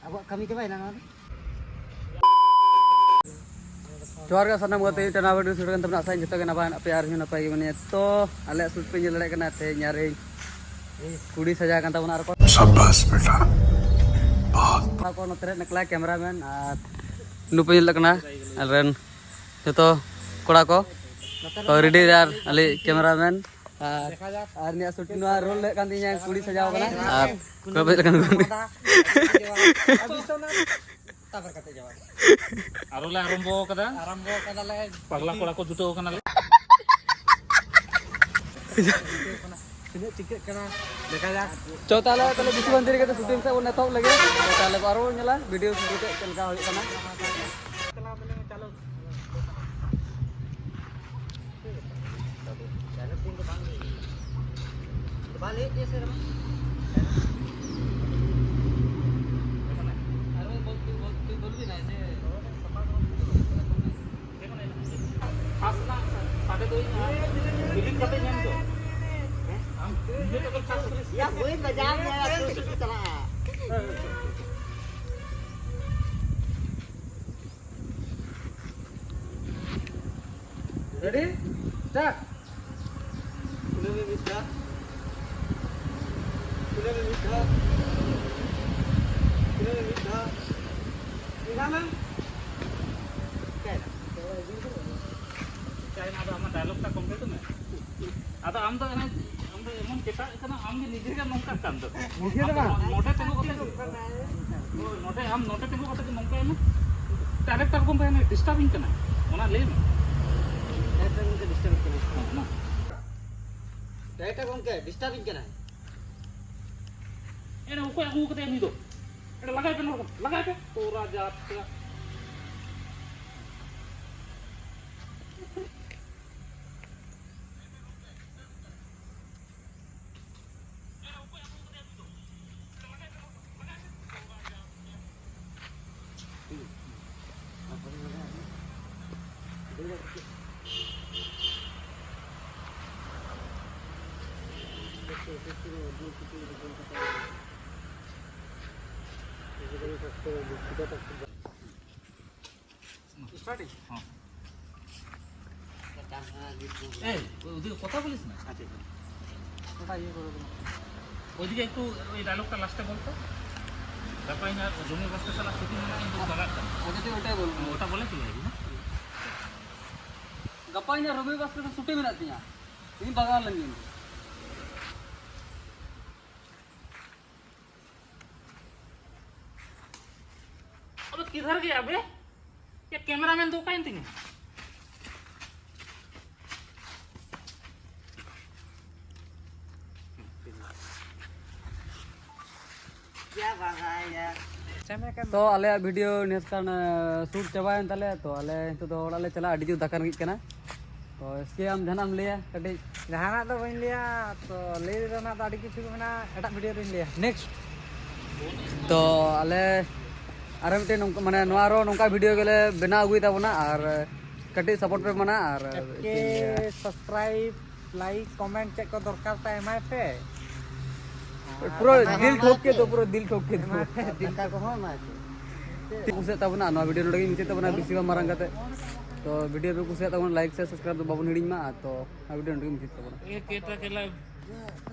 Abang kami coba ya nang. जोहार का सामना गते तना वीडियो शूट करन तबना आसाइन जतो के नपा प्यार ही नपा मने तो आले शूट पे लड़े कना थे यारे कुड़ी सजा कान तबना आर को शाबाश बेटा बहुत को नतरे नकला कैमरामैन आ नुपे लकना अरन जतो कोड़ा को तो रेडी यार अले कैमरामैन आर निया शूट नो रोल ले कान दिया कुड़ी सजाव कना आ को पे लकन Tabar kata jawab. Arole arombo kada le pagla kola ko juto kana le Sini tiket kana देखा जा चौताला तले बिसि मंदिर के शूटिंग से वो नथौ लगे चौताले को आरो नेला वीडियो शूट के चलका होय कना चला बोले चलो बाले जैसे Rama asna sade doi bilik kate nyam to ya gue bajang ya terus चला रेडी स्टार्ट डायलॉग टा कंप्लीट में आता आम तो एने आम तो एमन केटा kana आम के निजे का नंका कान तो मुझे तो नोटे तेगो कते नोटे आम नोटे तेगो कते नंका एने डायरेक्टर को पे डिस्टर्बिंग कना ओना ले में डायरेक्टर को डिस्टर्ब करना ना डायरेक्टर को क्या डिस्टर्बिंग करना एने उको आगु कते नि दो एटा लगाय पे लगाय पे तोरा जात का स्टार्टिंग हां ए ওদিকে কথা বলিস না अच्छा ওটা ইয়ে করে দেব ওদিকে একটু ওই ডায়লগটা লাস্টে বলতো ব্যাপারে না জমি বসতে সালা শুটিং না কিন্তু জায়গাটা আগে তো ওটাই বলবো ওটা বলে কি লাগি না गप्पा इन रवि बस के शूटिंग में रहती हैं इन बगा लंगी अब किधर गया बे ये कैमरामैन दो काइन तिने क्या भागाया तो आले वीडियो नेस्कान शूट चबायन तले तो आले तो ओड़ा ले चला अडी जु दाका रंगी कना तो इसके हम जनाम लिया कटी जहाना तो बन लिया तो ले रना तो अड़ी किछु मेना एटा वीडियो रिन लिया नेक्स्ट तो आले आरे मिटे माने नोआरो नोंका वीडियो गेले बना अगुई ताबना और कटी सपोर्ट पे मना और के सब्सक्राइब लाइक कमेंट चेक को दरकार ता एमआई पे पूरा दिल ठोक के तो पूरा दिल ठोक के दिल का को हो मा कुसे ताबना नोआ वीडियो नोडगे मिचे ताबना बिसी मारंग कते तो वीडियो पे कुसे ताबना लाइक से सब्सक्राइब तो बाबन हिडिंग मा तो वीडियो नोडगे मिचे ताबना एक केटा केला